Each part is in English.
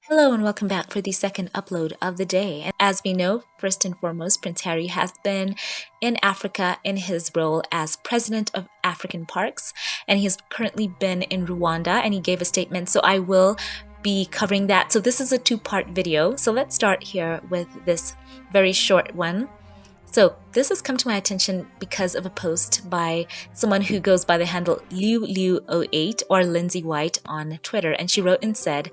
Hello and welcome back for the second upload of the day. And as we know, first and foremost, Prince Harry has been in Africa in his role as president of African Parks, and he's currently been in Rwanda and he gave a statement. So I will be covering that. So this is a two-part video. So let's start here with this very short one. So this has come to my attention because of a post by someone who goes by the handle Liu08 or Lindsay White on Twitter, and she wrote and said,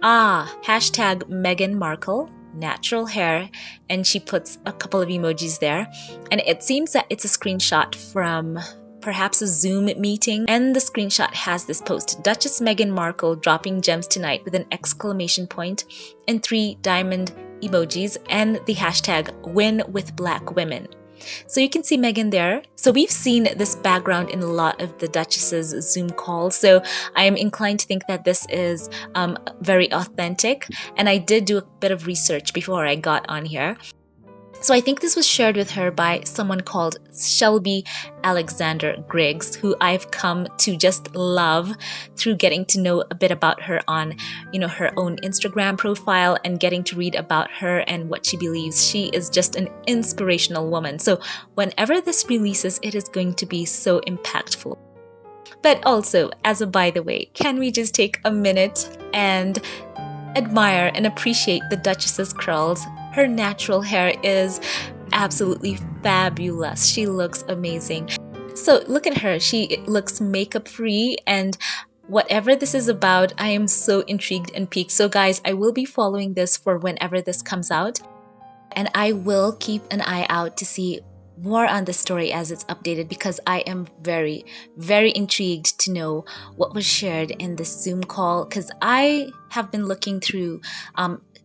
hashtag Meghan Markle, natural hair, and she puts a couple of emojis there, and it seems that it's a screenshot from perhaps a Zoom meeting, and the screenshot has this post: Duchess Meghan Markle dropping gems tonight with an exclamation point and 3 diamond emojis and the hashtag win with black women. So you can see Meghan there. So we've seen this background in a lot of the Duchess's Zoom calls. So I am inclined to think that this is very authentic. And I did do a bit of research before I got on here. So I think this was shared with her by someone called Shelby Alexander Griggs, who I've come to just love through getting to know a bit about her on, her own Instagram profile and getting to read about her and what she believes. She is just an inspirational woman. So whenever this releases, it is going to be so impactful. But also, as a by the way, can we just take a minute and admire and appreciate the Duchess's curls? Her natural hair is absolutely fabulous. She looks amazing. So look at her. She looks makeup free, and whatever this is about, I am so intrigued and piqued. So guys, I will be following this for whenever this comes out, and I will keep an eye out to see more on the story as it's updated, because I am very, very intrigued to know what was shared in this Zoom call, because I have been looking through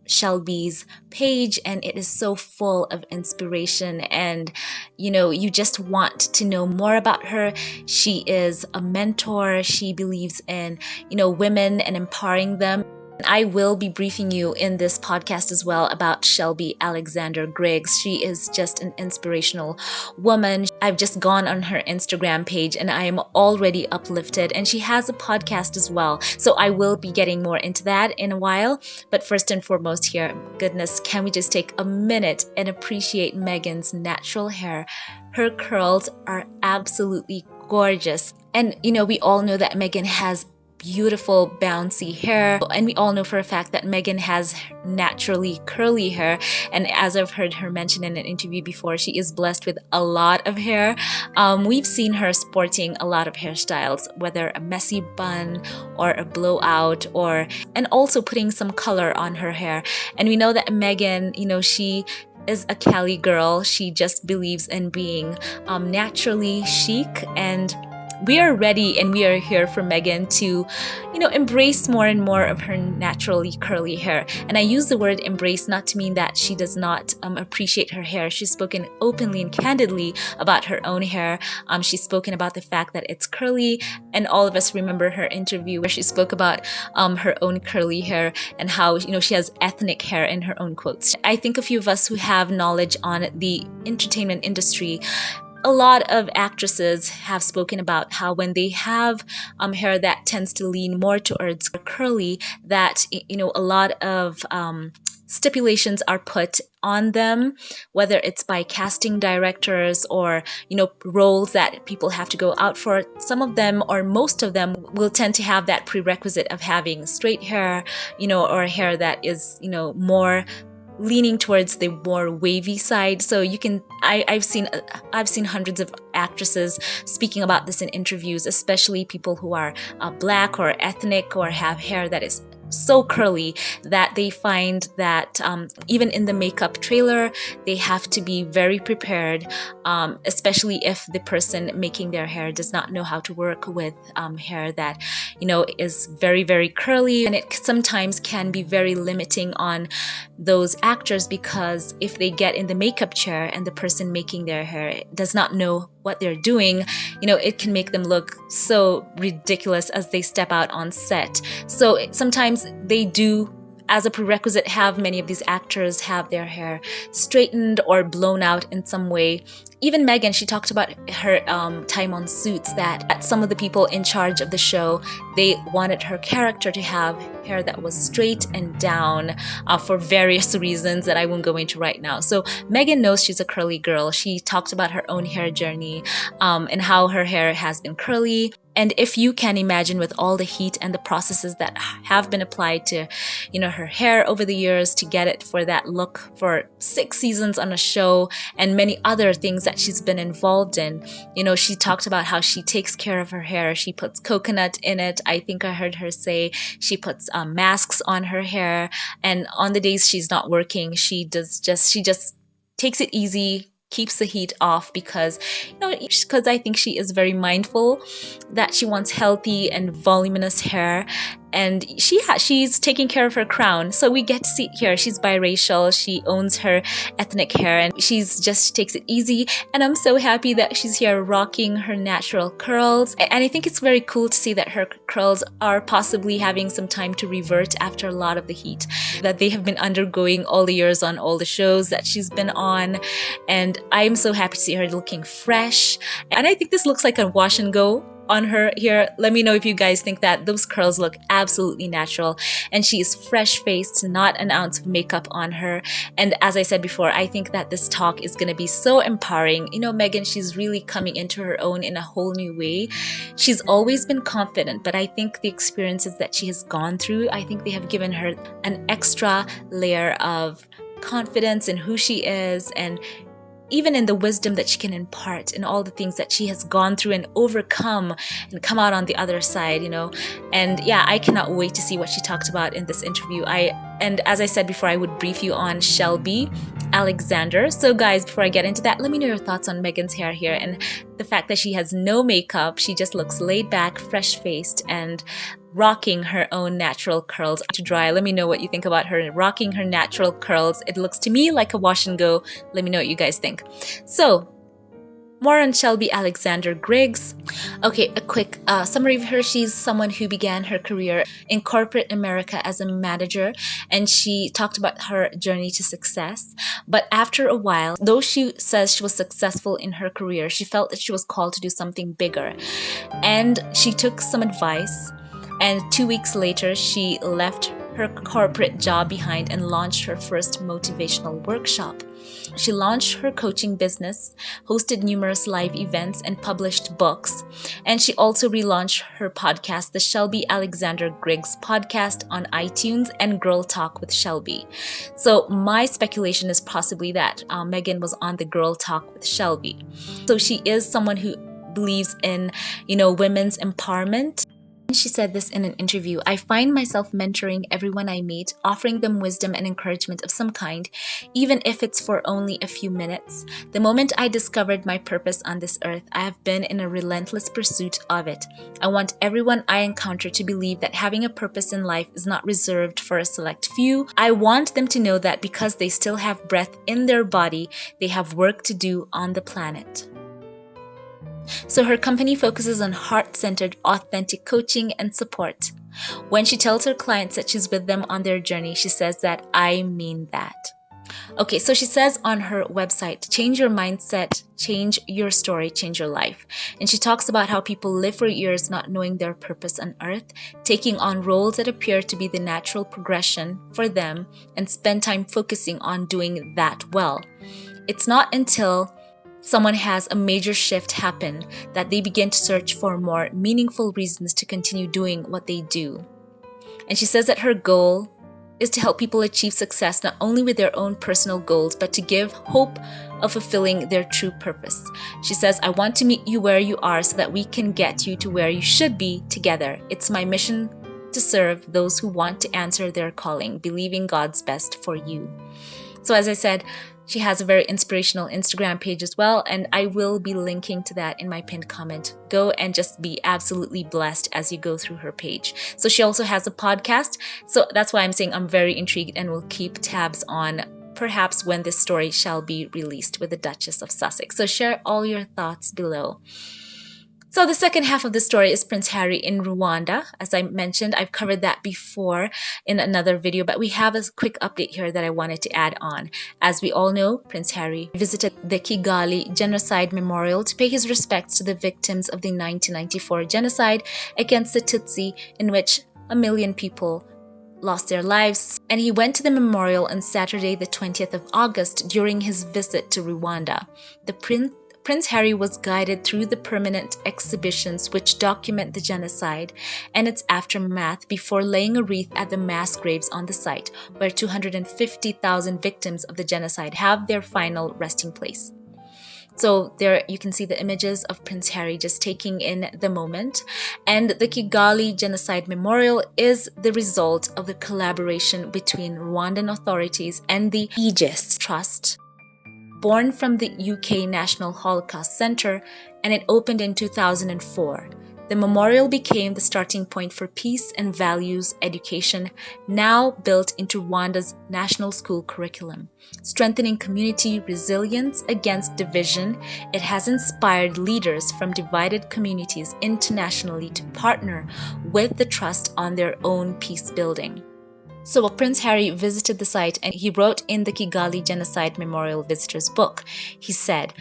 Shelby's page, and it is so full of inspiration, and you just want to know more about her. She is a mentor. She believes in women and empowering them. I will be briefing you in this podcast as well about Shelby Alexander Griggs. She is just an inspirational woman. I've just gone on her Instagram page and I am already uplifted, and she has a podcast as well. So I will be getting more into that in a while. But first and foremost here, goodness, can we just take a minute and appreciate Meghan's natural hair? Her curls are absolutely gorgeous. And we all know that Meghan has beautiful bouncy hair, and we all know for a fact that Meghan has naturally curly hair, and as I've heard her mention in an interview before, she is blessed with a lot of hair. We've seen her sporting a lot of hairstyles, whether a messy bun or a blowout, and also putting some color on her hair. And we know that Meghan, she is a Cali girl. She just believes in being naturally chic, and we are ready and we are here for Meghan to, embrace more and more of her naturally curly hair. And I use the word embrace not to mean that she does not appreciate her hair. She's spoken openly and candidly about her own hair. She's spoken about the fact that it's curly, and all of us remember her interview where she spoke about her own curly hair and how, she has ethnic hair in her own quotes. I think a few of us who have knowledge on the entertainment industry, a lot of actresses have spoken about how when they have hair that tends to lean more towards curly, that a lot of stipulations are put on them, whether it's by casting directors or roles that people have to go out for. Some of them, or most of them, will tend to have that prerequisite of having straight hair, or hair that is more leaning towards the more wavy side. So I've seen hundreds of actresses speaking about this in interviews, especially people who are black or ethnic or have hair that is so curly that they find that even in the makeup trailer, they have to be very prepared, especially if the person making their hair does not know how to work with hair that is very, very curly. And it sometimes can be very limiting on those actors, because if they get in the makeup chair and the person making their hair does not know what they're doing, it can make them look so ridiculous as they step out on set. So sometimes they do as a prerequisite, have many of these actors have their hair straightened or blown out in some way. Even Meghan, she talked about her time on Suits, that some of the people in charge of the show, they wanted her character to have hair that was straight and down for various reasons that I won't go into right now. So Meghan knows she's a curly girl. She talked about her own hair journey and how her hair has been curly. And if you can imagine, with all the heat and the processes that have been applied to, her hair over the years to get it for that look for 6 seasons on a show and many other things that she's been involved in, she talked about how she takes care of her hair. She puts coconut in it. I think I heard her say she puts masks on her hair. And on the days she's not working, she just takes it easy, keeps the heat off, because I think she is very mindful that she wants healthy and voluminous hair, and she's taking care of her crown. So we get to see here she's biracial, she owns her ethnic hair, and she takes it easy. And I'm so happy that she's here rocking her natural curls, and I think it's very cool to see that her curls are possibly having some time to revert after a lot of the heat that they have been undergoing all the years on all the shows that she's been on. And I'm so happy to see her looking fresh, and I think this looks like a wash and go on her here. Let me know if you guys think that those curls look absolutely natural, and she is fresh faced, not an ounce of makeup on her. And as I said before, I think that this talk is going to be so empowering. Meghan, she's really coming into her own in a whole new way. She's always been confident, but I think the experiences that she has gone through, I think they have given her an extra layer of confidence in who she is, and even in the wisdom that she can impart in all the things that she has gone through and overcome and come out on the other side, And yeah, I cannot wait to see what she talked about in this interview. And as I said before, I would brief you on Shelby Alexander. So guys, before I get into that, let me know your thoughts on Meghan's hair here and the fact that she has no makeup. She just looks laid back, fresh-faced, and rocking her own natural curls to dry. Let me know what you think about her rocking her natural curls. It looks to me like a wash and go. Let me know what you guys think. So, more on Shelby Alexander Griggs. Okay, a quick summary of her. She's someone who began her career in corporate America as a manager, and she talked about her journey to success. But after a while, though she says she was successful in her career, she felt that she was called to do something bigger. And she took some advice, and 2 weeks later, she left her corporate job behind and launched her first motivational workshop. She launched her coaching business, hosted numerous live events, and published books. And she also relaunched her podcast, the Shelby Alexander Griggs podcast, on iTunes, and Girl Talk with Shelby. So my speculation is possibly that Meghan was on the Girl Talk with Shelby. So she is someone who believes in, women's empowerment. She said this in an interview: "I find myself mentoring everyone I meet, offering them wisdom and encouragement of some kind, even if it's for only a few minutes. The moment I discovered my purpose on this earth, I have been in a relentless pursuit of it. I want everyone I encounter to believe that having a purpose in life is not reserved for a select few. I want them to know that because they still have breath in their body, they have work to do on the planet." So her company focuses on heart-centered, authentic coaching and support. When she tells her clients that she's with them on their journey, she says that, "I mean that." Okay, so she says on her website, change your mindset, change your story, change your life. And she talks about how people live for years not knowing their purpose on earth, taking on roles that appear to be the natural progression for them, and spend time focusing on doing that well. It's not until someone has a major shift happen that they begin to search for more meaningful reasons to continue doing what they do. And she says that her goal is to help people achieve success not only with their own personal goals, but to give hope of fulfilling their true purpose. She says, "I want to meet you where you are so that we can get you to where you should be together. It's my mission to serve those who want to answer their calling, believing God's best for you." So as I said, she has a very inspirational Instagram page as well, and I will be linking to that in my pinned comment. Go and just be absolutely blessed as you go through her page. So she also has a podcast, so that's why I'm saying I'm very intrigued and will keep tabs on perhaps when this story shall be released with the Duchess of Sussex. So share all your thoughts below. So the second half of the story is Prince Harry in Rwanda. As I mentioned, I've covered that before in another video, but we have a quick update here that I wanted to add on. As we all know, Prince Harry visited the Kigali Genocide Memorial to pay his respects to the victims of the 1994 genocide against the Tutsi, in which 1 million people lost their lives. And he went to the memorial on Saturday, the 20th of August, during his visit to Rwanda. Prince Harry was guided through the permanent exhibitions which document the genocide and its aftermath before laying a wreath at the mass graves on the site, where 250,000 victims of the genocide have their final resting place. So there you can see the images of Prince Harry just taking in the moment. And the Kigali Genocide Memorial is the result of the collaboration between Rwandan authorities and the Aegis Trust, born from the UK National Holocaust Centre, and it opened in 2004. The memorial became the starting point for peace and values education, now built into Rwanda's national school curriculum. Strengthening community resilience against division, it has inspired leaders from divided communities internationally to partner with the trust on their own peace building. So Prince Harry visited the site and he wrote in the Kigali Genocide Memorial Visitors Book. He said,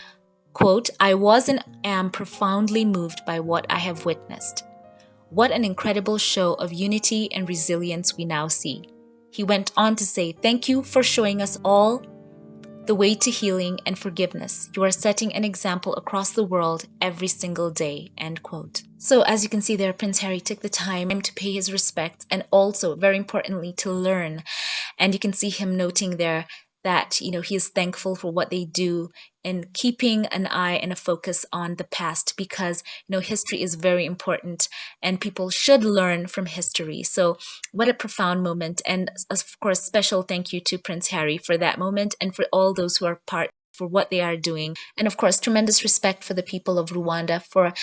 quote, "I was and am profoundly moved by what I have witnessed. What an incredible show of unity and resilience we now see." He went on to say, "Thank you for showing us all the way to healing and forgiveness. You are setting an example across the world every single day," end quote. So as you can see there, Prince Harry took the time to pay his respects and also, very importantly, to learn. And you can see him noting there that, he is thankful for what they do and keeping an eye and a focus on the past because, history is very important and people should learn from history. So what a profound moment. And of course, special thank you to Prince Harry for that moment and for all those who are part for what they are doing. And of course, tremendous respect for the people of Rwanda for,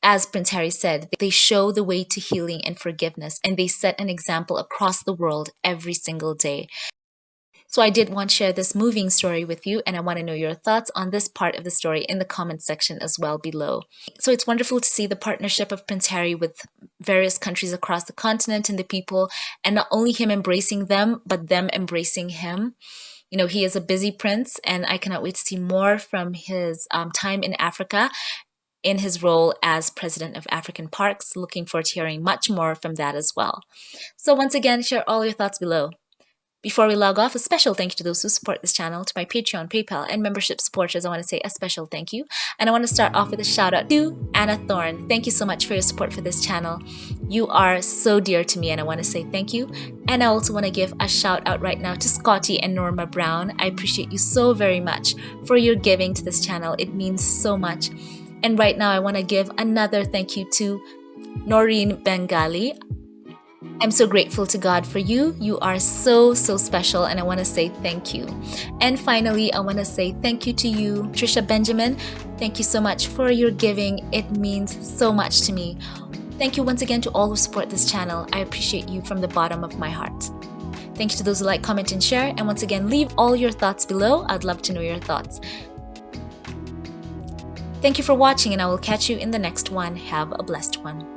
as Prince Harry said, they show the way to healing and forgiveness and they set an example across the world every single day. So I did want to share this moving story with you, and I want to know your thoughts on this part of the story in the comments section as well below. So it's wonderful to see the partnership of Prince Harry with various countries across the continent and the people, and not only him embracing them, but them embracing him. He is a busy prince, and I cannot wait to see more from his time in Africa in his role as president of African Parks. Looking forward to hearing much more from that as well. So once again, share all your thoughts below. Before we log off, a special thank you to those who support this channel, to my Patreon, PayPal, and membership supporters. I want to say a special thank you. And I want to start off with a shout out to Anna Thorne. Thank you so much for your support for this channel. You are so dear to me and I want to say thank you. And I also want to give a shout out right now to Scotty and Norma Brown. I appreciate you so very much for your giving to this channel. It means so much. And right now I want to give another thank you to Noreen Bengali. I'm so grateful to God for you. You are so special and I want to say thank you. And finally, I want to say thank you to you, Trisha Benjamin. Thank you so much for your giving. It means so much to me. Thank you once again to all who support this channel. I appreciate you from the bottom of my heart. Thank you to those who like, comment, and share. And once again, leave all your thoughts below. I'd love to know your thoughts. Thank you for watching and I will catch you in the next one. Have a blessed one.